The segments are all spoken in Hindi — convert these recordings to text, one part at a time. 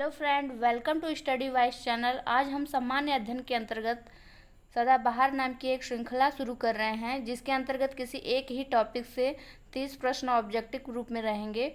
Hello friend, welcome to study wise channel. आज हम सामान्य अध्ययन के अंतर्गत सदाबहार नाम की एक श्रृंखला शुरू कर रहे हैं, जिसके अंतर्गत किसी एक ही टॉपिक से 30 प्रश्न ऑब्जेक्टिव रूप में रहेंगे।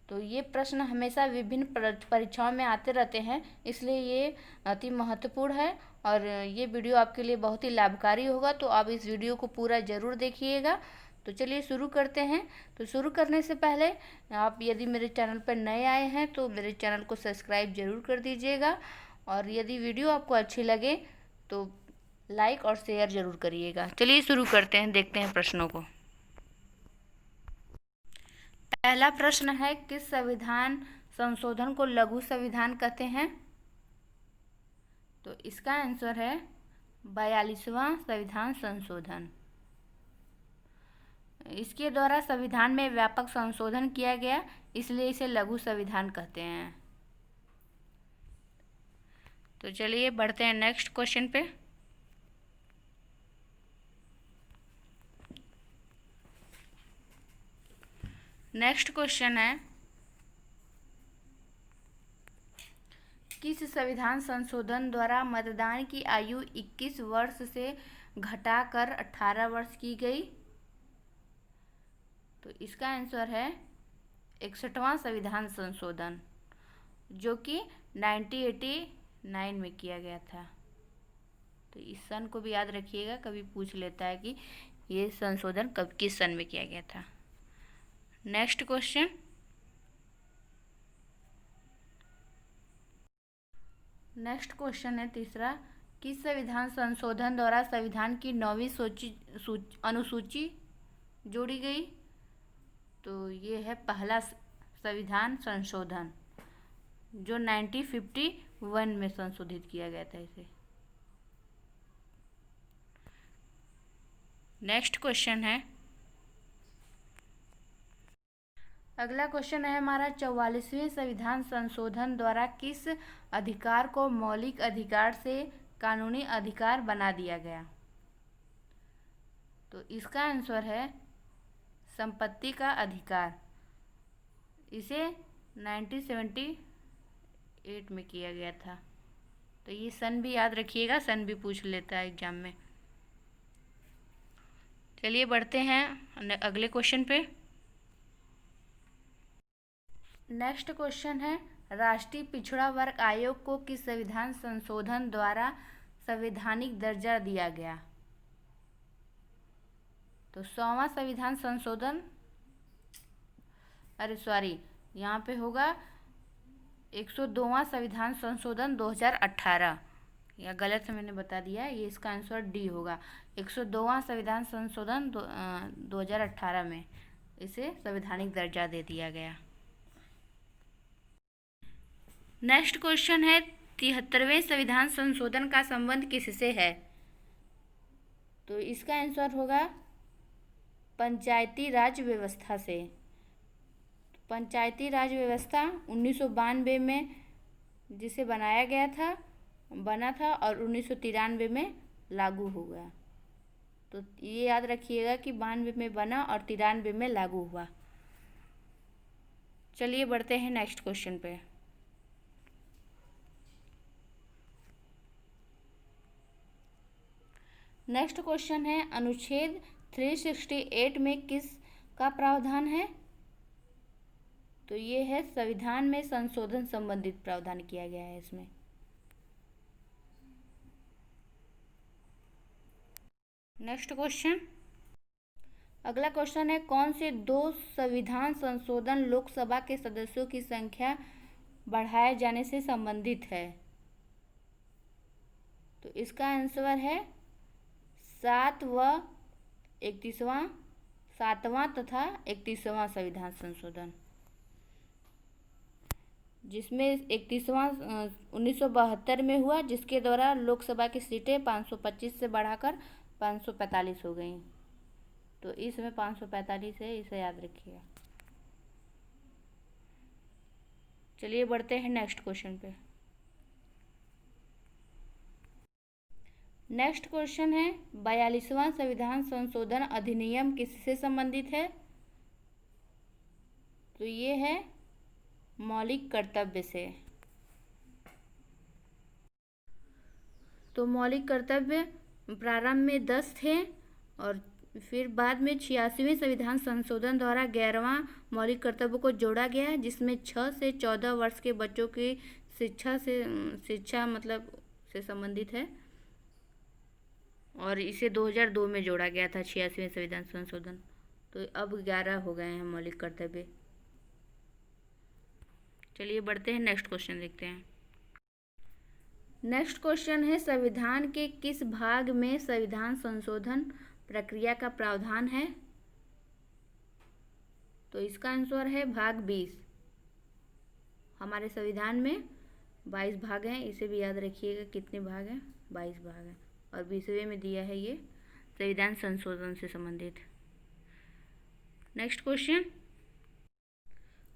तो ये प्रश्न हमेशा विभिन्न परीक्षाओं में आते रहते हैं, इसलिए ये अति महत्वपूर्ण है और ये वीडियो आपके लिए बहुत ही लाभकारी होगा। तो आप इस वीडियो को पूरा ज़रूर देखिएगा। तो चलिए शुरू करते हैं। तो शुरू करने से पहले आप यदि मेरे चैनल पर नए आए हैं तो मेरे चैनल को सब्सक्राइब जरूर कर दीजिएगा, और यदि वीडियो आपको अच्छी लगे तो लाइक और शेयर जरूर करिएगा। चलिए शुरू करते हैं, देखते हैं प्रश्नों को। पहला प्रश्न है, किस संविधान संशोधन को लघु संविधान कहते हैं? तो इसका आंसर है 42वां संविधान संशोधन। इसके द्वारा संविधान में व्यापक संशोधन किया गया, इसलिए इसे लघु संविधान कहते हैं। तो चलिए बढ़ते हैं नेक्स्ट क्वेश्चन पे। नेक्स्ट क्वेश्चन है, किस संविधान संशोधन द्वारा मतदान की आयु 21 वर्ष से घटाकर 18 वर्ष की गई? तो इसका आंसर है 61वां संविधान संशोधन, जो कि 1989 में किया गया था। तो इस सन को भी याद रखिएगा, कभी पूछ लेता है कि ये संशोधन कब किस सन में किया गया था। नेक्स्ट क्वेश्चन, है तीसरा, किस संविधान संशोधन द्वारा संविधान की 9वीं अनुसूची जोड़ी गई? तो ये है पहला संविधान संशोधन, जो 1951 में संशोधित किया गया था इसे। नेक्स्ट क्वेश्चन है, अगला क्वेश्चन है हमारा, 44वें संविधान संशोधन द्वारा किस अधिकार को मौलिक अधिकार से कानूनी अधिकार बना दिया गया? तो इसका आंसर है संपत्ति का अधिकार। इसे 1978 में किया गया था। तो ये सन भी याद रखिएगा, सन भी पूछ लेता है एग्जाम में। चलिए बढ़ते हैं अगले क्वेश्चन पे। नेक्स्ट क्वेश्चन है, राष्ट्रीय पिछड़ा वर्ग आयोग को किस संविधान संशोधन द्वारा संवैधानिक दर्जा दिया गया? तो 100वां संविधान संशोधन, यहाँ पे होगा 102वां संविधान संशोधन 2018। या गलत से मैंने बता दिया, ये इसका आंसर डी होगा। 102वां संविधान संशोधन 2018 में इसे संवैधानिक दर्जा दे दिया गया। नेक्स्ट क्वेश्चन है, 73वें संविधान संशोधन का संबंध किससे है? तो इसका आंसर होगा पंचायती राज व्यवस्था से। पंचायती राज व्यवस्था 1992 में जिसे बना था और 1993 में लागू हो गया। तो ये याद रखिएगा कि 92 में बना और 93 में लागू हुआ। चलिए बढ़ते हैं नेक्स्ट क्वेश्चन पे। नेक्स्ट क्वेश्चन है, अनुच्छेद 368 में किस का प्रावधान है? तो ये है संविधान में संशोधन संबंधित प्रावधान किया गया है इसमें। नेक्स्ट क्वेश्चन, अगला क्वेश्चन है, कौन से 2 संविधान संशोधन लोकसभा के सदस्यों की संख्या बढ़ाए जाने से संबंधित है? तो इसका आंसर है 7वां तथा 31वां संविधान संशोधन, जिसमें 31वां 1972 में हुआ, जिसके द्वारा लोकसभा की सीटें 525 से बढ़ाकर 545 हो गई। तो इसमें 545 है, इसे याद रखिएगा। चलिए बढ़ते हैं नेक्स्ट क्वेश्चन पे। नेक्स्ट क्वेश्चन है, 42वां संविधान संशोधन अधिनियम किससे संबंधित है? तो ये है मौलिक कर्तव्य से। तो मौलिक कर्तव्य प्रारंभ में 10 थे और फिर बाद में 86वें संविधान संशोधन द्वारा 11वां मौलिक कर्तव्य को जोड़ा गया है, जिसमें 6 से 14 वर्ष के बच्चों की शिक्षा से संबंधित है और इसे 2002 में जोड़ा गया था 86वें संविधान संशोधन। तो अब 11 हो गए हैं मौलिक कर्तव्य। चलिए बढ़ते हैं, नेक्स्ट क्वेश्चन देखते हैं। नेक्स्ट क्वेश्चन है, संविधान के किस भाग में संविधान संशोधन प्रक्रिया का प्रावधान है? तो इसका आंसर है भाग 20। हमारे संविधान में 22 भाग हैं, इसे भी याद रखिएगा कितने भाग हैं, 22 भाग हैं और 20वें में दिया है ये संविधान संशोधन से संबंधित। नेक्स्ट क्वेश्चन,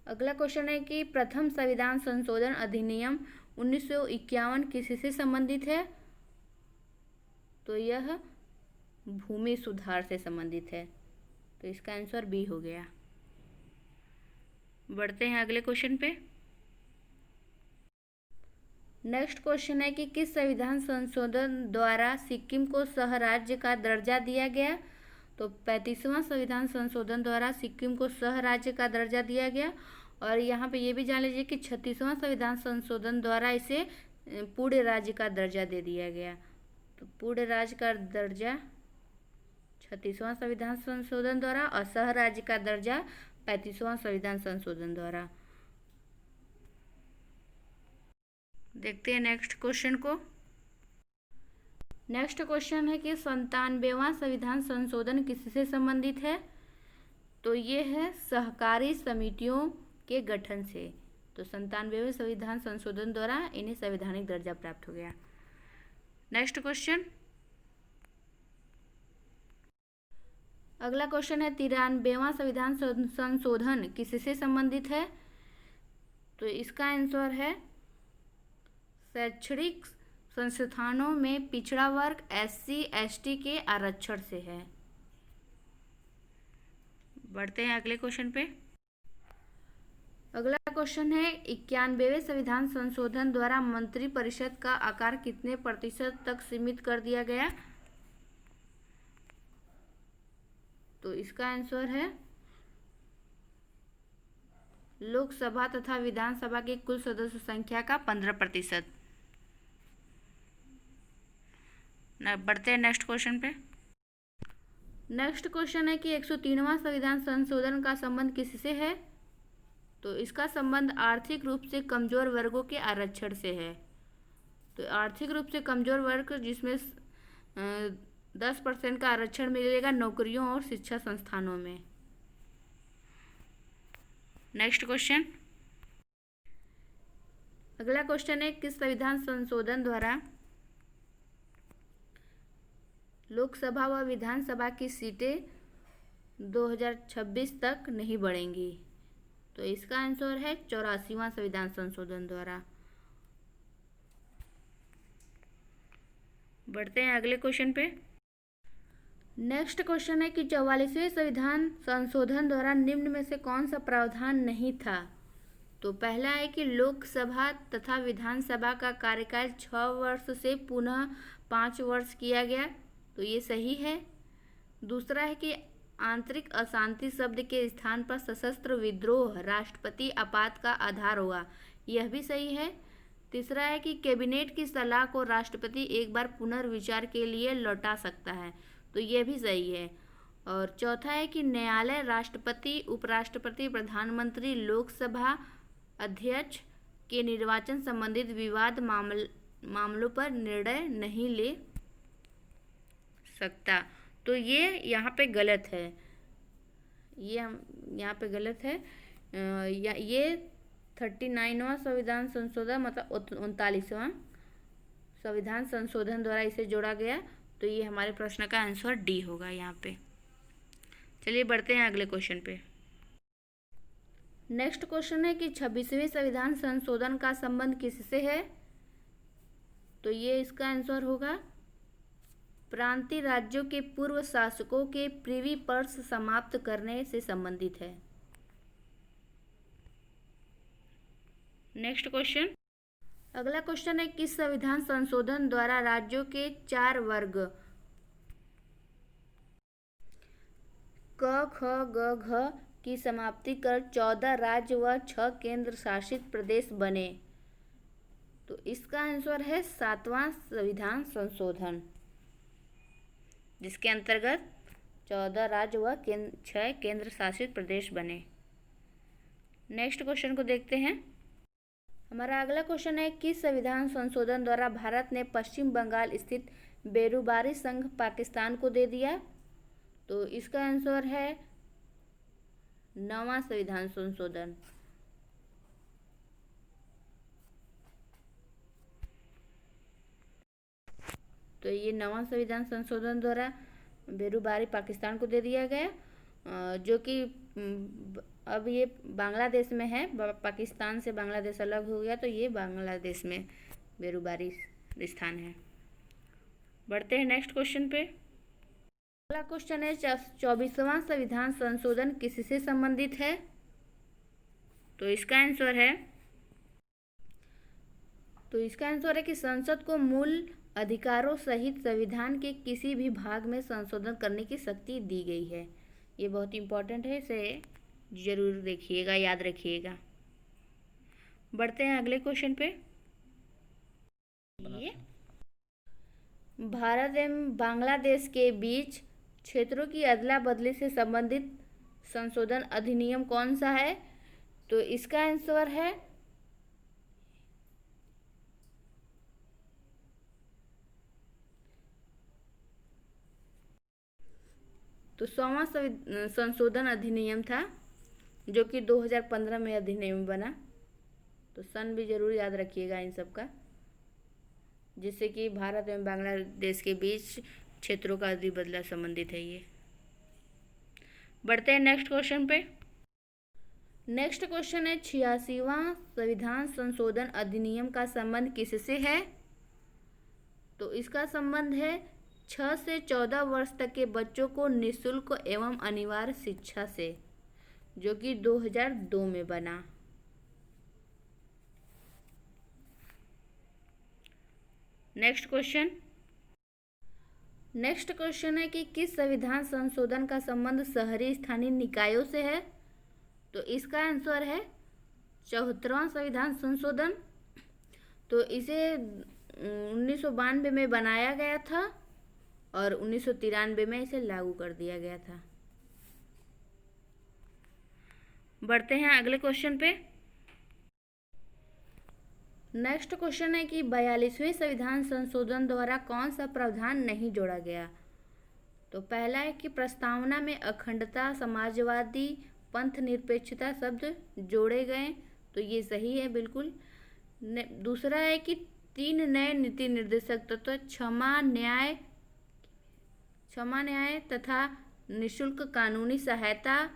अगला क्वेश्चन है कि प्रथम संविधान संशोधन अधिनियम 1951 किससे संबंधित है? तो यह भूमि सुधार से संबंधित है, तो इसका आंसर बी हो गया। बढ़ते हैं अगले क्वेश्चन पे। नेक्स्ट क्वेश्चन है कि किस संविधान संशोधन द्वारा सिक्किम को सह राज्य का दर्जा दिया गया? तो 35वां संविधान संशोधन द्वारा सिक्किम को सह राज्य का दर्जा दिया गया और यहाँ पे ये भी जान लीजिए कि 36वां संविधान संशोधन द्वारा इसे पूर्ण राज्य का दर्जा दे दिया गया। तो पूर्ण राज्य का दर्जा 36वां संविधान संशोधन द्वारा और सह राज्य का दर्जा 35वां संविधान संशोधन द्वारा। देखते हैं नेक्स्ट क्वेश्चन को। नेक्स्ट क्वेश्चन है कि 97वां संविधान संशोधन किससे संबंधित है? तो ये है सहकारी समितियों के गठन से। तो 97वें संविधान संशोधन द्वारा इन्हें संवैधानिक दर्जा प्राप्त हो गया। नेक्स्ट क्वेश्चन, अगला क्वेश्चन है 93वां संविधान संशोधन किससे संबंधित है? तो इसका आंसर है शैक्षणिक संस्थानों में पिछड़ा वर्ग SC ST के आरक्षण से है। बढ़ते हैं अगले क्वेश्चन पे। अगला क्वेश्चन है 91वें संविधान संशोधन द्वारा मंत्रिपरिषद का आकार कितने प्रतिशत तक सीमित कर दिया गया? तो इसका आंसर है लोकसभा तथा विधानसभा के कुल सदस्य संख्या का 15%। बढ़ते हैं नेक्स्ट क्वेश्चन पे। नेक्स्ट क्वेश्चन है कि 103वां संविधान संशोधन का संबंध किससे है? तो इसका संबंध आर्थिक रूप से कमजोर वर्गों के आरक्षण से है। तो आर्थिक रूप से कमजोर वर्ग जिसमें 10% का आरक्षण मिलेगा नौकरियों और शिक्षा संस्थानों में। नेक्स्ट क्वेश्चन, अगला क्वेश्चन है किस संविधान संशोधन द्वारा लोकसभा व विधानसभा की सीटें 2026 तक नहीं बढ़ेंगी? तो इसका आंसर है 84वां संविधान संशोधन द्वारा। बढ़ते हैं अगले क्वेश्चन पे। नेक्स्ट क्वेश्चन है कि 44वें संविधान संशोधन द्वारा निम्न में से कौन सा प्रावधान नहीं था? तो पहला है कि लोकसभा तथा विधानसभा का कार्यकाल 6 वर्ष से पुनः 5 वर्ष किया गया, तो ये सही है। दूसरा है कि आंतरिक अशांति शब्द के स्थान पर सशस्त्र विद्रोह राष्ट्रपति आपात का आधार होगा, यह भी सही है। तीसरा है कि कैबिनेट की सलाह को राष्ट्रपति एक बार पुनर्विचार के लिए लौटा सकता है, तो यह भी सही है। और चौथा है कि न्यायालय राष्ट्रपति, उपराष्ट्रपति, प्रधानमंत्री, लोकसभा अध्यक्ष के निर्वाचन संबंधित विवाद मामलों पर निर्णय नहीं ले सकता, तो ये यहाँ पे गलत है। ये यहाँ पे गलत है। ये 39वां संविधान संशोधन मतलब 39वां संविधान संशोधन द्वारा इसे जोड़ा गया, तो ये हमारे प्रश्न का आंसर डी होगा यहाँ पे। चलिए बढ़ते हैं अगले क्वेश्चन पे। नेक्स्ट क्वेश्चन है कि 26वें संविधान संशोधन का संबंध किससे है? तो ये इसका आंसर होगा प्रांतीय राज्यों के पूर्व शासकों के प्रिवी पर्स समाप्त करने से संबंधित है। नेक्स्ट क्वेश्चन, अगला क्वेश्चन है, किस संविधान संशोधन द्वारा राज्यों के 4 वर्ग क ख ग घ की समाप्ति कर 14 राज्य व 6 केंद्र शासित प्रदेश बने? तो इसका आंसर है 7वां संविधान संशोधन, जिसके अंतर्गत 14 राज्य व 6 केंद्र शासित प्रदेश बने। नेक्स्ट क्वेश्चन को देखते हैं। हमारा अगला क्वेश्चन है, किस संविधान संशोधन द्वारा भारत ने पश्चिम बंगाल स्थित बेरूबारी संघ पाकिस्तान को दे दिया? तो इसका आंसर है 9वां संविधान संशोधन। तो ये 9वां संविधान संशोधन द्वारा बेरूबारी पाकिस्तान को दे दिया गया, जो कि अब ये बांग्लादेश में है। पाकिस्तान से बांग्लादेश अलग हो गया, तो ये बांग्लादेश में बेरूबारी स्थान है। बढ़ते हैं नेक्स्ट क्वेश्चन पे। अगला क्वेश्चन है, 24वां संविधान संशोधन किससे संबंधित है? तो इसका आंसर है कि संसद को मूल अधिकारों सहित संविधान के किसी भी भाग में संशोधन करने की शक्ति दी गई है। ये बहुत इंपॉर्टेंट है, इसे जरूर देखिएगा, याद रखिएगा। बढ़ते हैं अगले क्वेश्चन पे। ये भारत एवं बांग्लादेश के बीच क्षेत्रों की अदला बदली से संबंधित संशोधन अधिनियम कौन सा है? तो इसका आंसर है तो 100वां संशोधन अधिनियम था, जो कि 2015 में अधिनियम बना। तो सन भी जरूर याद रखिएगा इन सब का, जिससे कि भारत एवं बांग्लादेश के बीच क्षेत्रों का अदला बदला संबंधित है ये। बढ़ते हैं नेक्स्ट क्वेश्चन पे। नेक्स्ट क्वेश्चन है, 86वां संविधान संशोधन अधिनियम का संबंध किससे है? तो इसका संबंध है 6 से 14 वर्ष तक के बच्चों को निःशुल्क एवं अनिवार्य शिक्षा से, जो कि 2002 में बना। नेक्स्ट क्वेश्चन है कि किस संविधान संशोधन का संबंध शहरी स्थानीय निकायों से है? तो इसका आंसर है 74वां संविधान संशोधन। तो इसे 1992 में बनाया गया था और 1993 में इसे लागू कर दिया गया था। बढ़ते हैं अगले क्वेश्चन पे। नेक्स्ट क्वेश्चन है कि 42वें संविधान संशोधन द्वारा कौन सा प्रावधान नहीं जोड़ा गया? तो पहला है कि प्रस्तावना में अखंडता, समाजवादी, पंथ निरपेक्षता शब्द जोड़े गए, तो ये सही है बिल्कुल। दूसरा है कि 3 नए नीति निर्देशक तत्व क्षमा न्याय तथा निःशुल्क कानूनी सहायता,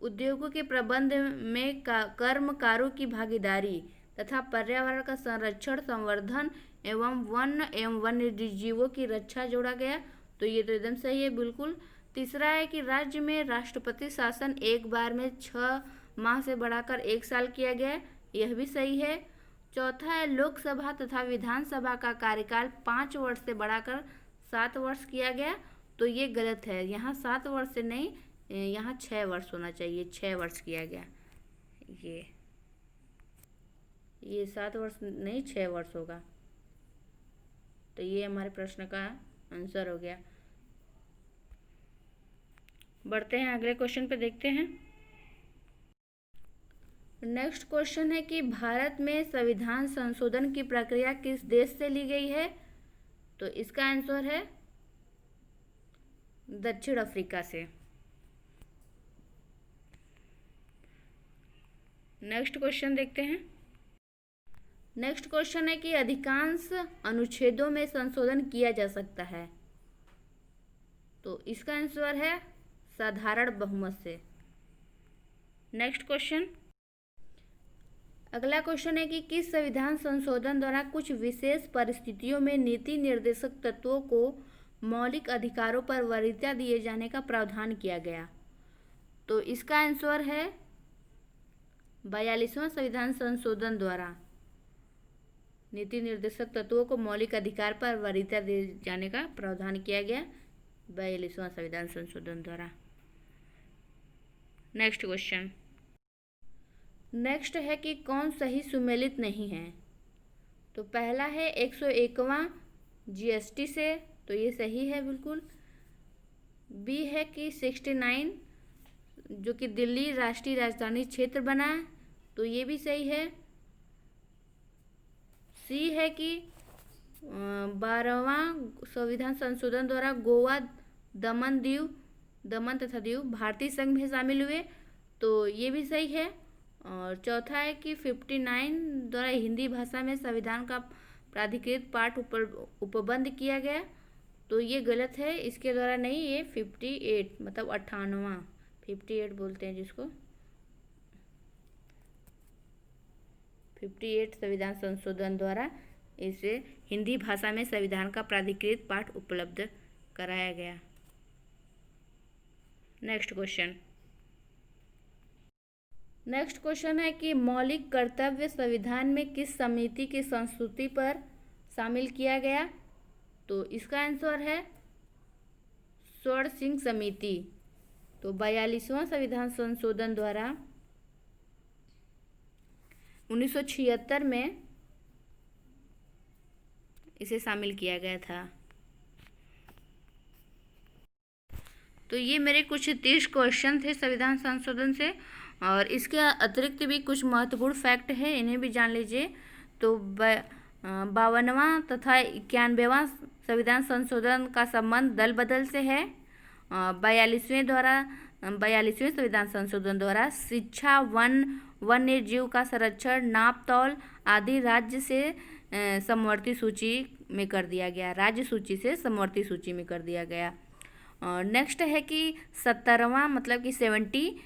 उद्योगों के प्रबंध में कर्मकारों की भागीदारी तथा पर्यावरण का संरक्षण, संवर्धन एवं वन्य जीवों की रक्षा जोड़ा गया, तो ये तो एकदम सही है बिल्कुल। तीसरा है कि राज्य में राष्ट्रपति शासन एक बार में 6 माह से बढ़ाकर 1 साल किया गया, यह भी सही है। चौथा है लोकसभा तथा विधानसभा का कार्यकाल 5 वर्ष से बढ़ाकर 7 वर्ष किया गया, तो ये गलत है। यहाँ 7 वर्ष से नहीं, यहाँ 6 वर्ष होना चाहिए, 6 वर्ष किया गया। ये 7 वर्ष नहीं 6 वर्ष होगा। तो ये हमारे प्रश्न का आंसर हो गया। बढ़ते हैं अगले क्वेश्चन पे, देखते हैं। नेक्स्ट क्वेश्चन है कि भारत में संविधान संशोधन की प्रक्रिया किस देश से ली गई है? तो इसका आंसर है दक्षिण अफ्रीका से। नेक्स्ट क्वेश्चन देखते हैं। नेक्स्ट क्वेश्चन है कि अधिकांश अनुच्छेदों में संशोधन किया जा सकता है, तो इसका आंसर है साधारण बहुमत से। Next question. अगला क्वेश्चन है कि किस संविधान संशोधन द्वारा कुछ विशेष परिस्थितियों में नीति निर्देशक तत्वों को मौलिक अधिकारों पर वरीयता दिए जाने का प्रावधान किया गया? तो इसका आंसर है 42वां संविधान संशोधन द्वारा। नीति निर्देशक तत्वों को मौलिक अधिकार पर वरीयता दिए जाने का प्रावधान किया गया 42वां संविधान संशोधन द्वारा। Next question. नेक्स्ट है कि कौन सही सुमेलित नहीं है। तो पहला है 101वां जीएसटी से, तो ये सही है बिल्कुल। बी है कि 69 जो कि दिल्ली राष्ट्रीय राजधानी क्षेत्र बना है, तो ये भी सही है। सी है कि 12वां संविधान संशोधन द्वारा गोवा, दमन तथा दीव भारतीय संघ में शामिल हुए, तो ये भी सही है। और चौथा है कि 59 द्वारा हिंदी भाषा में संविधान का प्राधिकृत पाठ उपबंध किया गया, तो ये गलत है, इसके द्वारा नहीं, ये 58 मतलब 98वां 58 बोलते हैं जिसको, 58 संविधान संशोधन द्वारा इसे हिंदी भाषा में संविधान का प्राधिकृत पाठ उपलब्ध कराया गया। Next question. नेक्स्ट क्वेश्चन है कि मौलिक कर्तव्य संविधान में किस समिति की संस्तुति पर शामिल किया गया। तो इसका आंसर है स्वर्ण सिंह समिति। तो 42वां संविधान संशोधन द्वारा 1976 में इसे शामिल किया गया था। तो ये मेरे कुछ 30 क्वेश्चन थे संविधान संशोधन से, और इसके अतिरिक्त भी कुछ महत्वपूर्ण फैक्ट है, इन्हें भी जान लीजिए। तो 52वां तथा 91वां संविधान संशोधन का संबंध दल बदल से है। 42वें संविधान संशोधन द्वारा शिक्षा, वन्य जीव का संरक्षण, नाप तौल आदि राज्य से समवर्ती सूची में कर दिया गया, राज्य सूची से समवर्ती सूची में कर दिया गया। नेक्स्ट है कि 70वां मतलब कि 70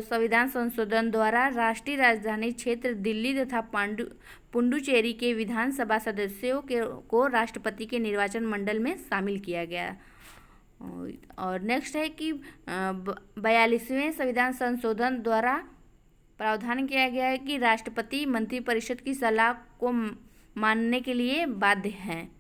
संविधान संशोधन द्वारा राष्ट्रीय राजधानी क्षेत्र दिल्ली तथा पुडुचेरी के विधानसभा सदस्यों को राष्ट्रपति के निर्वाचन मंडल में शामिल किया गया। और नेक्स्ट है कि 42वें संविधान संशोधन द्वारा प्रावधान किया गया है कि राष्ट्रपति मंत्रिपरिषद की सलाह को मानने के लिए बाध्य हैं।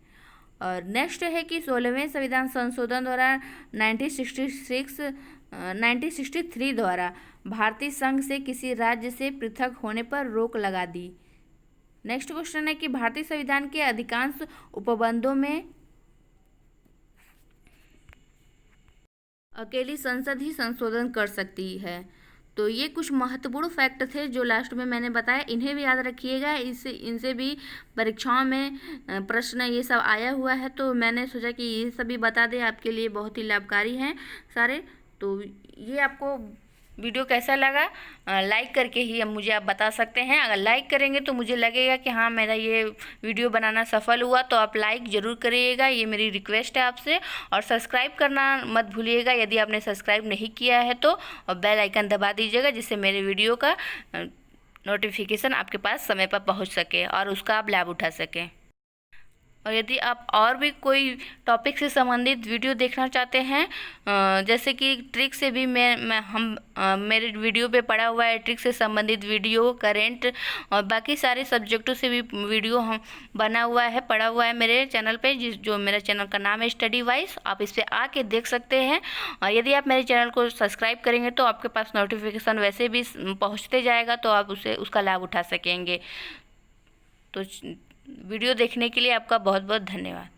और नेक्स्ट है कि 16वें संविधान संशोधन द्वारा 1963 द्वारा भारतीय संघ से किसी राज्य से पृथक होने पर रोक लगा दी। नेक्स्ट क्वेश्चन है कि भारतीय संविधान के अधिकांश उपबंधों में अकेली संसद ही संशोधन कर सकती है। तो ये कुछ महत्वपूर्ण फैक्ट थे जो लास्ट में मैंने बताया, इन्हें भी याद रखिएगा, इनसे भी परीक्षाओं में प्रश्न ये सब आया हुआ है, तो मैंने सोचा कि ये सभी बता दें, आपके लिए बहुत ही लाभकारी हैं सारे। तो ये आपको वीडियो कैसा लगा लाइक करके ही अब मुझे आप बता सकते हैं। अगर लाइक करेंगे तो मुझे लगेगा कि हाँ मेरा ये वीडियो बनाना सफल हुआ, तो आप लाइक ज़रूर करिएगा, ये मेरी रिक्वेस्ट है आपसे। और सब्सक्राइब करना मत भूलिएगा यदि आपने सब्सक्राइब नहीं किया है तो, और बेल आइकन दबा दीजिएगा जिससे मेरे वीडियो का नोटिफिकेशन आपके पास समय पर पहुँच सके और उसका आप लाभ उठा सकें। और यदि आप और भी कोई टॉपिक से संबंधित वीडियो देखना चाहते हैं, जैसे कि ट्रिक से भी मेरे वीडियो पे पड़ा हुआ है, ट्रिक से संबंधित वीडियो, करेंट और बाकी सारे सब्जेक्टों से भी वीडियो पड़ा हुआ है मेरे चैनल पे, जो मेरा चैनल का नाम है स्टडी वाइज। आप इस पर आके देख सकते हैं। और यदि आप मेरे चैनल को सब्सक्राइब करेंगे तो आपके पास नोटिफिकेशन वैसे भी पहुँचते जाएगा, तो आप उसका लाभ उठा सकेंगे। तो वीडियो देखने के लिए आपका बहुत बहुत धन्यवाद।